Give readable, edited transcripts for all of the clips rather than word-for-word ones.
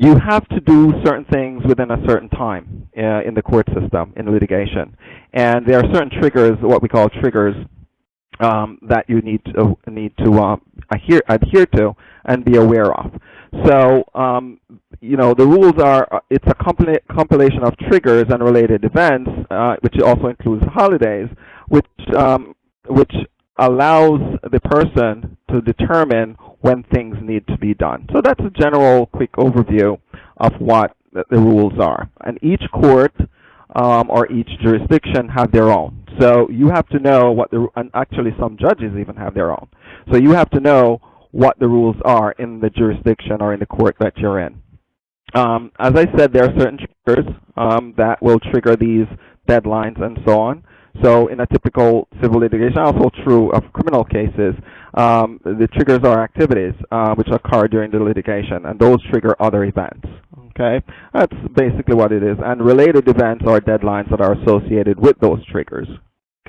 you have to do certain things within a certain time in the court system, in litigation. And there are certain triggers, what we call triggers, that you need to adhere to and be aware of. So, the rules are, it's a compilation of triggers and related events, which also includes holidays, which allows the person to determine when things need to be done. So that's a general quick overview of what the rules are. And each court or each jurisdiction have their own. So you have to know what and actually some judges even have their own. So you have to know what the rules are in the jurisdiction or in the court that you're in. As I said, there are certain triggers that will trigger these deadlines and so on. So in a typical civil litigation, also true of criminal cases, the triggers are activities which occur during the litigation, and those trigger other events. Okay, that's basically what it is. And related events are deadlines that are associated with those triggers.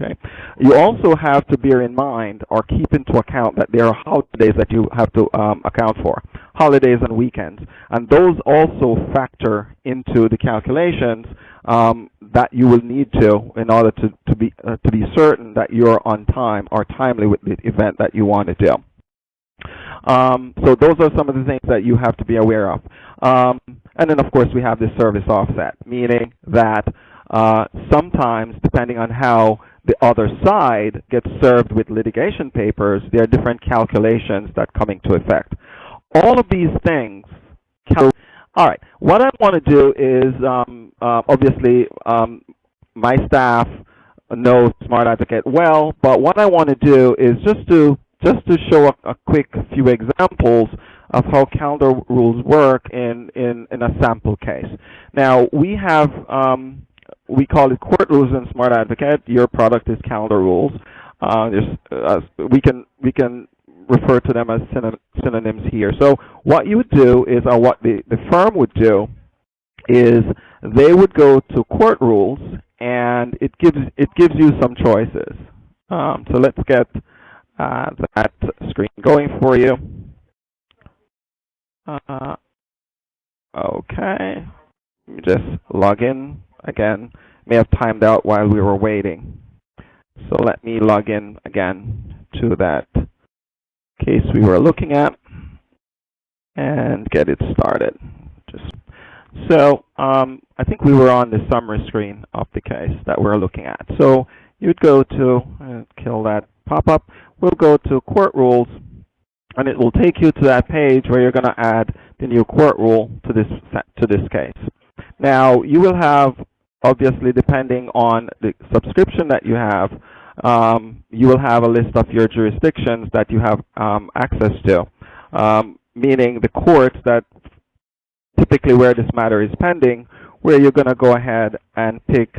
Okay, you also have to bear in mind or keep into account that there are holidays that you have to account for, holidays and weekends, and those also factor into the calculations that you will need to in order to be certain that you're on time or timely with the event that you want to do. So those are some of the things that you have to be aware of. And then, of course, we have the service offset, meaning that sometimes, depending on how the other side gets served with litigation papers, there are different calculations that come into effect. All of these things all right, what I want to do is, obviously, my staff knows SmartAdvocate well, but what I want to do is just to show a quick few examples of how calendar rules work in a sample case. Now, we have, we call it court rules in SmartAdvocate. Your product is calendar rules. We can refer to them as synonyms here. So what you would do is, or what the firm would do, is they would go to court rules, and it gives you some choices. So let's get that screen going for you. Okay, let me just log in again. May have timed out while we were waiting. So let me log in again to that case we were looking at and get it started. So I think we were on the summary screen of the case that we're looking at. So you'd go to, kill that pop-up, we'll go to court rules, and it will take you to that page where you're going to add the new court rule to this case. Now, you will have, obviously, depending on the subscription that you have, you will have a list of your jurisdictions that you have access to, meaning the courts that typically where this matter is pending, where you're going to go ahead and pick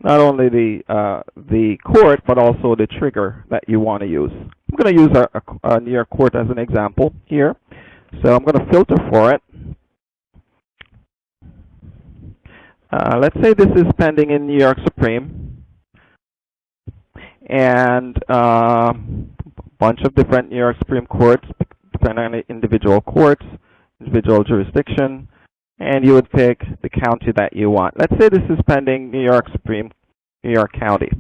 not only the court, but also the trigger that you want to use. I'm going to use a New York court as an example here. So I'm going to filter for it. Let's say this is pending in New York Supreme, and a bunch of different New York Supreme Courts, depending on the individual courts, individual jurisdiction, and you would pick the county that you want. Let's say this is pending New York Supreme, New York County.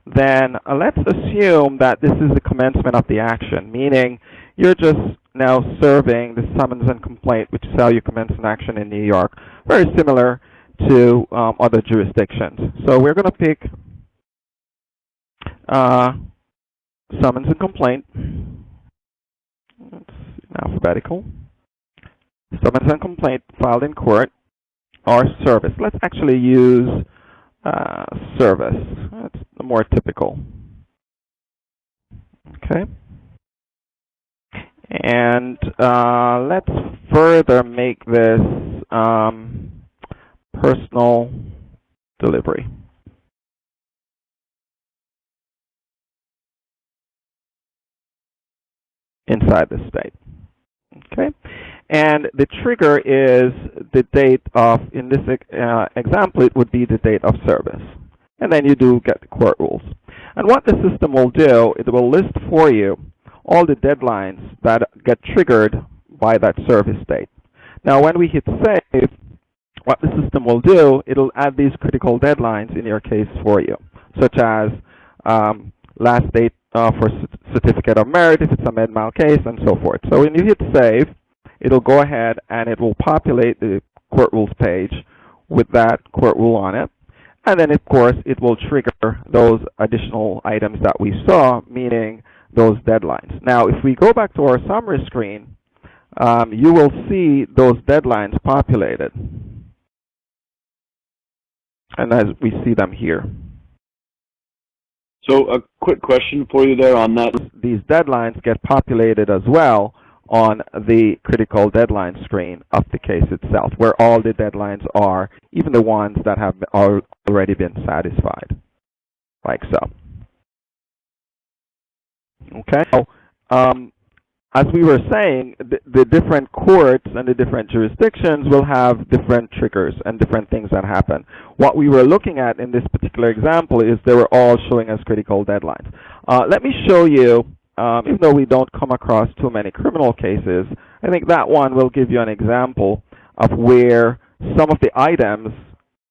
Then let's assume that this is the commencement of the action, meaning you're just now serving the summons and complaint, which is how you commence an action in New York, very similar to other jurisdictions. So we're going to pick summons and complaint. It's in alphabetical. Summons and complaint filed in court, or service. Let's actually use service. That's the more typical. Okay. And let's further make this personal delivery. Inside the state. Okay. And the trigger is the date of, in this example, it would be the date of service. And then you do get the court rules. And what the system will do, it will list for you all the deadlines that get triggered by that service date. Now, when we hit save, what the system will do, it'll add these critical deadlines in your case for you, such as last date for certificate of merit if it's a med-mal case, and so forth. So when you hit save, it'll go ahead and it will populate the court rules page with that court rule on it. And then, of course, it will trigger those additional items that we saw, meaning those deadlines. Now, if we go back to our summary screen, you will see those deadlines populated. And as we see them here. So a quick question for you there on that. These deadlines get populated as well on the critical deadline screen of the case itself, where all the deadlines are, even the ones that have already been satisfied, like so. Okay. So, as we were saying, the different courts and the different jurisdictions will have different triggers and different things that happen. What we were looking at in this particular example is they were all showing us critical deadlines. Let me show you, even though we don't come across too many criminal cases, I think that one will give you an example of where some of the items,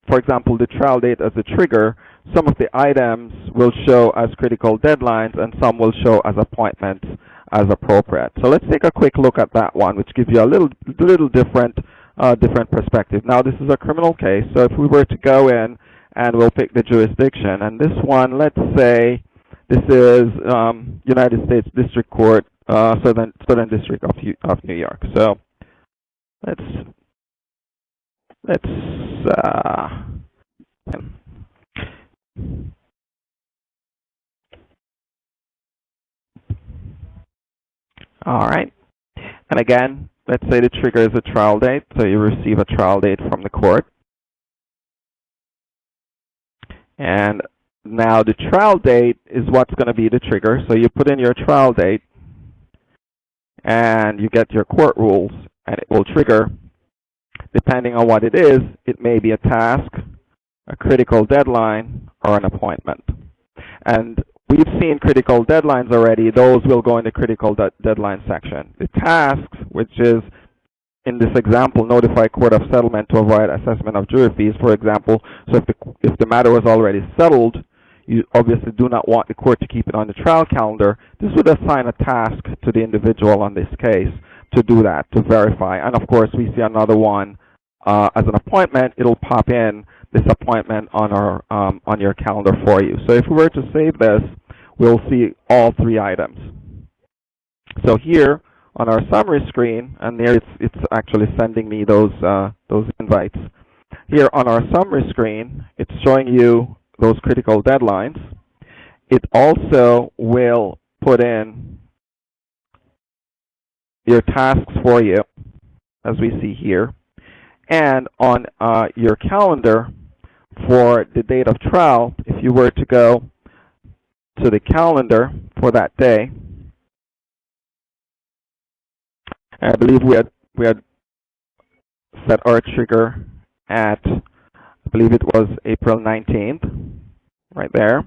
for example, the trial date as a trigger, some of the items will show as critical deadlines and some will show as appointments as appropriate. So let's take a quick look at that one, which gives you a little different perspective. Now, this is a criminal case, so if we were to go in and we'll pick the jurisdiction, and this one, let's say this is United States District Court, Southern District of New York. So let's all right. And again, let's say the trigger is a trial date, so you receive a trial date from the court. And now the trial date is what's going to be the trigger. So you put in your trial date, and you get your court rules, and it will trigger. Depending on what it is, it may be a task, a critical deadline, or an appointment. And we've seen critical deadlines already. Those will go in the critical deadline section. The tasks, which is, in this example, notify court of settlement to avoid assessment of jury fees, for example. So if the matter was already settled, you obviously do not want the court to keep it on the trial calendar. This would assign a task to the individual on this case to do that, to verify. And of course, we see another one as an appointment. It'll pop in this appointment on our on your calendar for you. So if we were to save this, we'll see all three items. So here on our summary screen, and there it's actually sending me those invites. Here on our summary screen, it's showing you those critical deadlines. It also will put in your tasks for you, as we see here. And on your calendar for the date of trial, if you were to go to the calendar for that day, I believe we had set our trigger at, I believe it was April 19th, right there.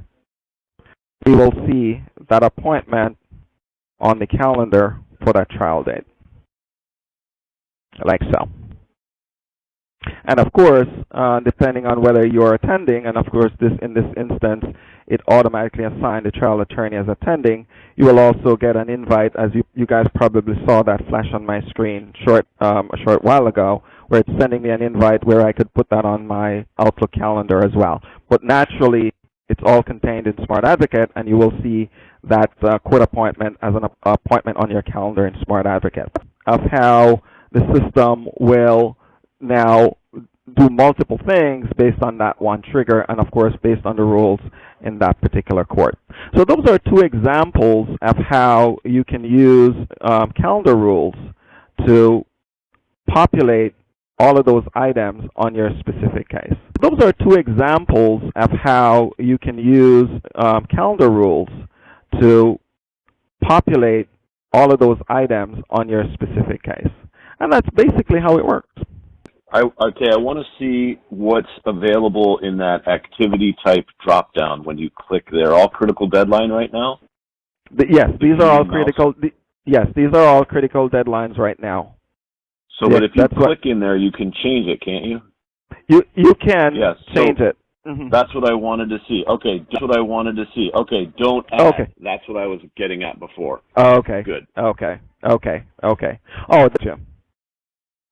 We will see that appointment on the calendar for that trial date, like so. And of course, depending on whether you're attending, and of course in this instance, it automatically assigned the trial attorney as attending, you will also get an invite, as you guys probably saw that flash on my screen a short while ago, where it's sending me an invite where I could put that on my Outlook calendar as well. But naturally, it's all contained in SmartAdvocate, and you will see that court appointment as an appointment on your calendar in SmartAdvocate. Of how the system will now do multiple things based on that one trigger, and of course based on the rules in that particular court. So those are two examples of how you can use calendar rules to populate all of those items on your specific case. Those are two examples of how you can use calendar rules to populate all of those items on your specific case. And that's basically how it works. Okay, I want to see what's available in that activity type drop-down when you click there. All critical deadline right now? Yes, these are all critical. Yes, these are all critical deadlines right now. So, Yeah, but if you that's click in there, you can change it, can't you? you can Yes. change So it. that's what I wanted to see. Okay, that's what I wanted to see. Okay, don't add. Okay. That's what I was getting at before. Okay. Good. Okay. Okay. Okay. Oh, Jim.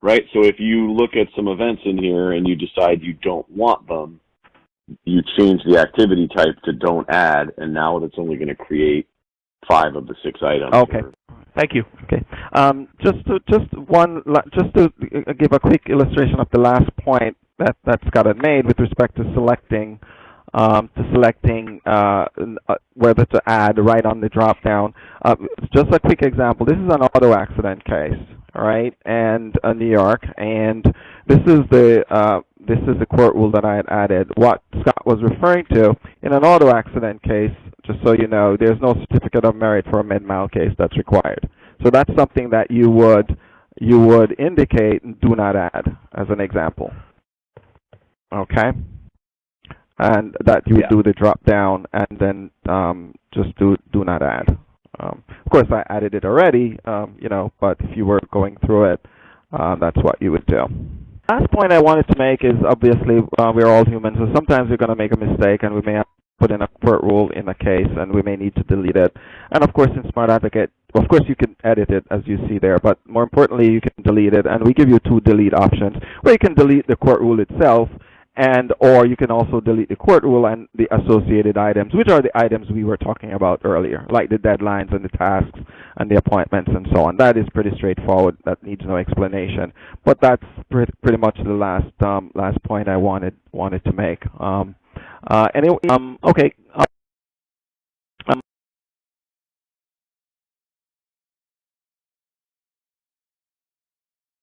Right? So if you look at some events in here and you decide you don't want them, you change the activity type to don't add, and now it's only going to create 5 of the 6 items. Okay. Thank you. Okay. Just to give a quick illustration of the last point that Scott had made with respect to selecting whether to add right on the drop down. Just a quick example. This is an auto accident case, all right, and New York, and this is the court rule that I had added. What Scott was referring to in an auto accident case, just so you know, there's no certificate of merit for a mid-mile case that's required. So that's something that you would indicate and do not add as an example. Okay, and that you would do the drop down and then just do not add. Of course, I added it already, but if you were going through it, that's what you would do. Last point I wanted to make is obviously we're all humans, so sometimes we're going to make a mistake and we may have to put in a court rule in a case and we may need to delete it. And of course in SmartAdvocate, of course you can edit it as you see there, but more importantly you can delete it, and we give you 2 delete options where you can delete the court rule itself, or you can also delete the court rule and the associated items, which are the items we were talking about earlier, like the deadlines and the tasks and the appointments and so on. That is pretty straightforward. That needs no explanation. But that's pretty much the last point I wanted to make. Anyway, okay.